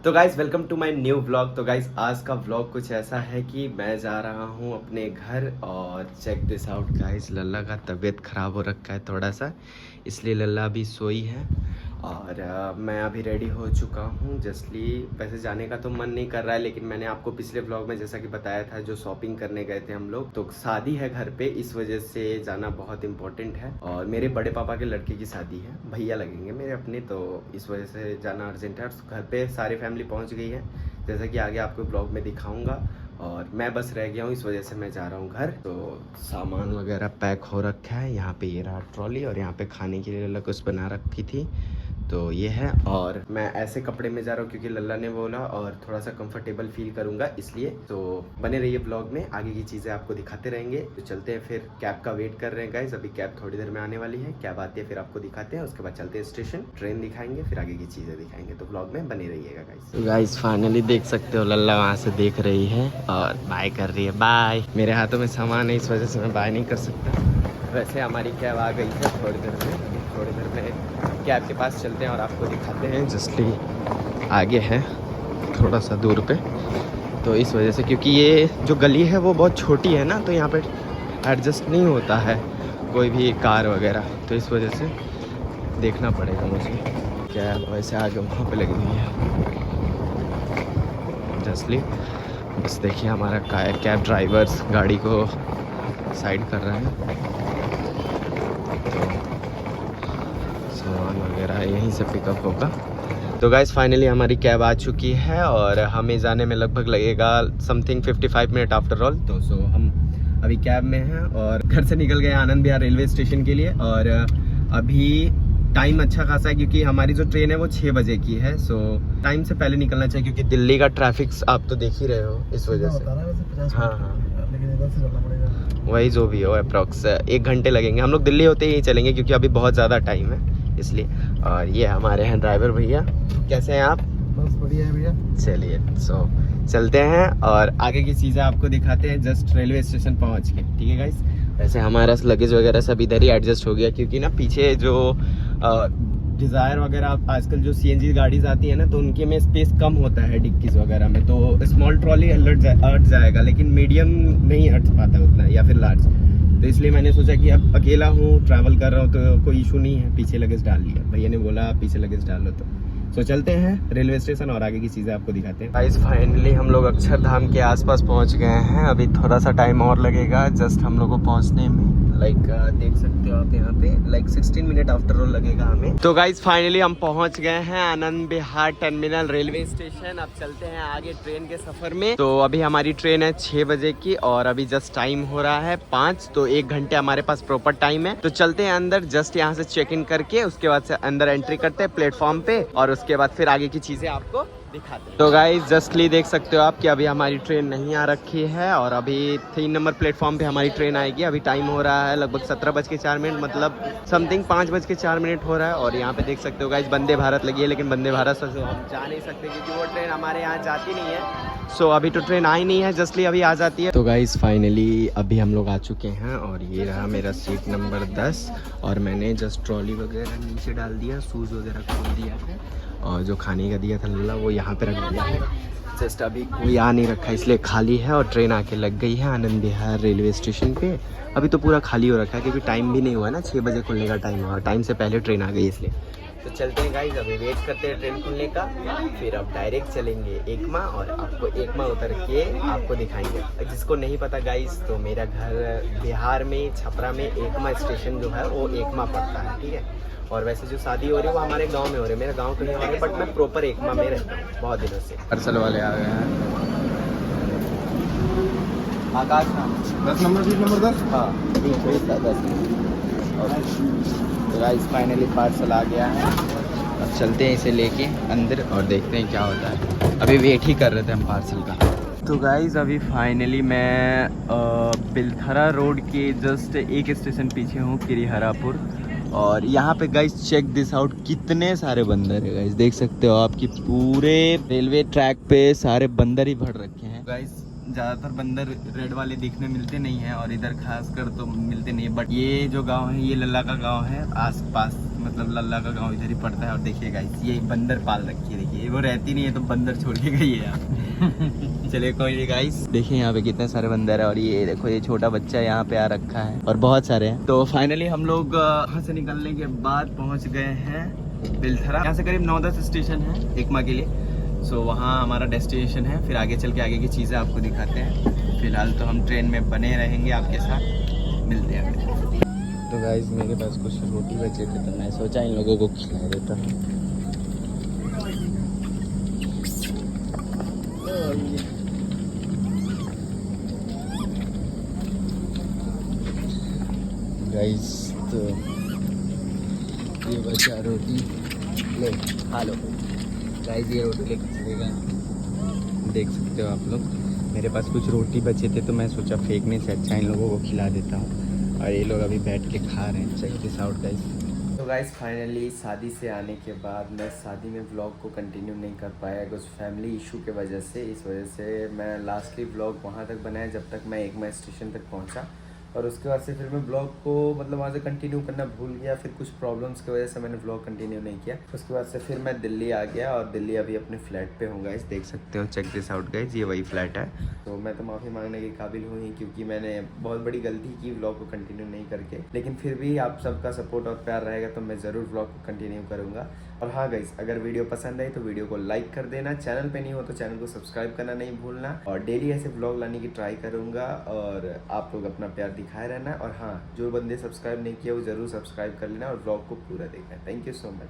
तो guys welcome to my new vlog. तो guys आज का व्लॉग कुछ ऐसा है कि मैं जा रहा हूँ अपने घर और चेक दिस आउट गाइज, लल्ला का तबीयत ख़राब हो रखा है थोड़ा सा, इसलिए लल्ला अभी सोई है और मैं अभी रेडी हो चुका हूँ। जस्टली वैसे जाने का तो मन नहीं कर रहा है, लेकिन मैंने आपको पिछले व्लॉग में जैसा कि बताया था, जो शॉपिंग करने गए थे हम लोग, तो शादी है घर पे, इस वजह से जाना बहुत इम्पोर्टेंट है। और मेरे बड़े पापा के लड़के की शादी है, भैया लगेंगे मेरे अपने, तो इस वजह से जाना अर्जेंट है। घर पे सारी फैमिली पहुँच गई है, जैसा कि आगे आपको ब्लॉग में दिखाऊंगा, और मैं बस रह गया हूँ, इस वजह से मैं जा रहा हूँ घर। तो सामान वगैरह पैक हो रखा है, यहाँ पे ये रहा ट्रॉली, और यहाँ पे खाने के लिए लल्ला कुछ बना रखी थी, तो ये है। और मैं ऐसे कपड़े में जा रहा हूँ क्योंकि लल्ला ने बोला, और थोड़ा सा कंफर्टेबल फील करूँगा इसलिए। तो बने रहिए ब्लॉग में, आगे की चीज़ें आपको दिखाते रहेंगे। तो चलते हैं, फिर कैब का वेट कर रहे हैं गाइज, अभी कैब थोड़ी देर में आने वाली है, कैब आती है फिर आपको दिखाते हैं, उसके बाद चलते हैं स्टेशन, ट्रेन दिखाएंगे, फिर आगे की चीज़ें दिखाएंगे। तो ब्लॉग में बने रहिएगा गाइज। तो गाइज फाइनली देख सकते हो, लल्ला वहाँ से देख रही है और बाय कर रही है। बाय। मेरे हाथों में सामान है, इस वजह से मैं बाय नहीं कर सकता। वैसे हमारी कैब आ गई है थोड़ी देर में कैब के पास चलते हैं और आपको दिखाते हैं। जस्टली आगे है थोड़ा सा दूर पे, तो इस वजह से, क्योंकि ये जो गली है वो बहुत छोटी है ना, तो यहाँ पे एडजस्ट नहीं होता है कोई भी कार वगैरह, तो इस वजह से देखना पड़ेगा मुझे। कैब वैसे आगे वहाँ पे लगी हुई है। जस्टली बस देखिए, हमारा कैब ड्राइवर्स गाड़ी को साइड कर रहे हैं, सामान वगैरह यहीं से पिकअप होगा। तो गाइज फाइनली हमारी कैब आ चुकी है और हमें जाने में लगभग लगेगा समथिंग 55 मिनट आफ्टर ऑल। तो सो हम अभी कैब में हैं और घर से निकल गए आनंद विहार रेलवे स्टेशन के लिए। और अभी टाइम अच्छा खासा है क्योंकि हमारी जो ट्रेन है वो 6 बजे की है। सो टाइम से पहले निकलना चाहिए क्योंकि दिल्ली का ट्रैफिक आप तो देख ही रहे हो, इस वजह से। हाँ, वही जो भी हो, अप्रॉक्स 1 घंटे लगेंगे। हम लोग दिल्ली होते ही चलेंगे क्योंकि अभी बहुत ज़्यादा टाइम है इसलिए। और ये हमारे हैं ड्राइवर भैया। कैसे हैं आप? बस बढ़िया है भैया। चलिए सो चलते हैं और आगे की चीज़ें आपको दिखाते हैं जस्ट रेलवे स्टेशन पहुंच के, ठीक है गाइस। वैसे हमारा लगेज वगैरह सब इधर ही एडजस्ट हो गया क्योंकि ना पीछे जो डिज़ायर वगैरह आजकल जो CNG गाड़ीज आती है ना, तो उनके में स्पेस कम होता है डिक्कीज वगैरह में, तो स्मॉल ट्रॉली अट जाएगा, लेकिन मीडियम नहीं अट पाता उतना, या फिर लार्ज। तो इसलिए मैंने सोचा कि अब अकेला हूँ, ट्रैवल कर रहा हूँ, तो कोई इशू नहीं है, पीछे लगेज डाल लिया। भैया ने बोला पीछे लगेज डाल लो, तो चलते हैं रेलवे स्टेशन और आगे की चीज़ें आपको दिखाते हैं। गाइस फाइनली हम लोग अक्षरधाम के आसपास पहुंच गए हैं। अभी थोड़ा सा टाइम और लगेगा जस्ट हम लोग को पहुंचने में, देख सकते हो आप यहाँ पे 16 मिनट आफ्टर ऑल लगेगा हमें। तो गाइस फाइनली हम पहुंच गए हैं Anand Vihar terminal railway station. अब चलते हैं आगे ट्रेन के सफर में। तो अभी हमारी ट्रेन है 6 बजे की और अभी जस्ट टाइम हो रहा है 5, तो 1 घंटे हमारे पास प्रॉपर टाइम है। तो चलते हैं अंदर, जस्ट यहाँ से चेक इन करके उसके बाद से अंदर एंट्री करते हैं प्लेटफॉर्म पे, और उसके बाद फिर आगे की चीजें आपको दिखाते हैं। तो गाइस जस्टली देख सकते हो आप कि अभी हमारी ट्रेन नहीं आ रखी है और अभी 3 नंबर प्लेटफॉर्म पे हमारी ट्रेन आएगी। अभी टाइम हो रहा है लगभग 17:04, मतलब समथिंग 5:04 हो रहा है। और यहाँ पे देख सकते हो गाइस वंदे भारत लगी है, लेकिन वंदे भारत से हम जा नहीं सकते क्योंकि वो ट्रेन हमारे यहाँ जाती नहीं है। सो अभी तो ट्रेन आई नहीं है, जस्टली अभी आ जाती है। तो गाइस फाइनली अभी हम लोग आ चुके हैं और ये रहा मेरा सीट नंबर 10, और मैंने जस्ट ट्रॉली वगैरह नीचे डाल दिया, शूज़ वगैरह खोल दिया है, और जो खाने का दिया था लल्ला वो यहाँ पे रख दिया है। जस्ट अभी कोई आ नहीं रखा इसलिए खाली है, और ट्रेन आके लग गई है आनंद विहार रेलवे स्टेशन पे। अभी तो पूरा खाली हो रखा है क्योंकि टाइम भी नहीं हुआ ना, 6 बजे खुलने का टाइम हुआ, टाइम से पहले ट्रेन आ गई इसलिए। तो चलते हैं गाइस, अभी वेट करते हैं ट्रेन खुलने का, फिर अब डायरेक्ट चलेंगे एकमा, और आपको एकमा उतर के आपको दिखाएंगे। जिसको नहीं पता गाइस, तो मेरा घर बिहार में छपरा में एकमा स्टेशन जो है वो एकमा पड़ता है, ठीक है। और वैसे जो शादी हो रही है वो हमारे गांव में हो रही है, मेरा गांव कहीं और है, बट मैं प्रॉपर एकमा में रहता हूँ बहुत दिनों से। पार्सल वाले आ गए हैं। आकाश 10 नंबर सीट नंबर 10। हाँ, 10। तो गाइस फाइनली पार्सल आ गया है, अब चलते हैं इसे लेके अंदर और देखते हैं क्या होता है। अभी वेट ही कर रहे थे हम पार्सल का। तो गाइस अभी फाइनली मैं बिलथरा रोड के जस्ट एक स्टेशन पीछे हूँ, किरिहरापुर, और यहाँ पे गाइस चेक दिस आउट, कितने सारे बंदर है गाइस, देख सकते हो आप कि पूरे रेलवे ट्रैक पे सारे बंदर ही भर रखे हैं गाइस। ज़्यादातर बंदर रेड वाले दिखने मिलते नहीं हैं और इधर खासकर तो मिलते नहीं है, बट ये जो गांव है ये लल्ला का गांव है, आसपास मतलब लल्ला का गांव इधर ही पड़ता है। और देखिए गाइस ये बंदर पाल रखी है, देखिए वो रहती नहीं है तो बंदर छोड़ के गई है यहाँ। चलिए कोई नहीं गाइस, देखिए यहाँ पे कितने सारे बंदर है। और ये देखो ये छोटा बच्चा यहाँ पे आ रखा है और बहुत सारे हैं। तो फाइनली हम लोग वहाँ से निकलने के बाद पहुँच गए हैं बिलथरा। यहाँ से करीब 9-10 स्टेशन है एकमा के लिए। सो वहाँ हमारा डेस्टिनेशन है, फिर आगे चल के आगे की चीज़ें आपको दिखाते हैं। फिलहाल तो हम ट्रेन में बने रहेंगे आपके साथ, मिलते हैं। तो गाइस मेरे पास कुछ रोटी बचे थे तो मैं सोचा इन लोगों को खिला देता हूँ। गाइस तो ये बचा रोटी, ले खा लो। गाइस ये रोटी लेके चलेगा, देख सकते हो आप लोग। मेरे पास कुछ रोटी बचे थे तो मैं सोचा फेंकने से अच्छा इन लोगों को खिला देता हूँ। और ये लोग अभी बैठ के खा रहे हैं। Check this out guys. तो गाइस फाइनली शादी से आने के बाद मैं शादी में व्लॉग को कंटिन्यू नहीं कर पाया कुछ फैमिली इशू के वजह से। इस वजह से मैं लास्टली व्लॉग वहाँ तक बनाया जब तक मैं एकमा स्टेशन तक पहुँचा। और उसके बाद से फिर मैं ब्लॉग को मतलब वहाँ से कंटिन्यू करना भूल गया। फिर कुछ प्रॉब्लम्स की वजह से मैंने ब्लॉग कंटिन्यू नहीं किया। उसके बाद से फिर मैं दिल्ली आ गया और दिल्ली अभी अपने फ्लैट पे हूँ गाइस, देख सकते हो। चेक दिस आउट गाइस, ये वही फ्लैट है। तो मैं तो माफ़ी मांगने के काबिल हूँ ही, क्योंकि मैंने बहुत बड़ी गलती की ब्लॉग को कंटिन्यू नहीं करके। लेकिन फिर भी आप सबका सपोर्ट और प्यार रहेगा तो मैं ज़रूर ब्लॉग को कंटिन्यू करूँगा। और हाँ गाइस, अगर वीडियो पसंद आई तो वीडियो को लाइक कर देना, चैनल पे नहीं हो तो चैनल को सब्सक्राइब करना नहीं भूलना। और डेली ऐसे ब्लॉग लाने की ट्राई करूँगा और आप लोग अपना प्यार दिखाए रहना। और हाँ, जो बंदे सब्सक्राइब नहीं किए वो ज़रूर सब्सक्राइब कर लेना और ब्लॉग को पूरा देखना। Thank you so much.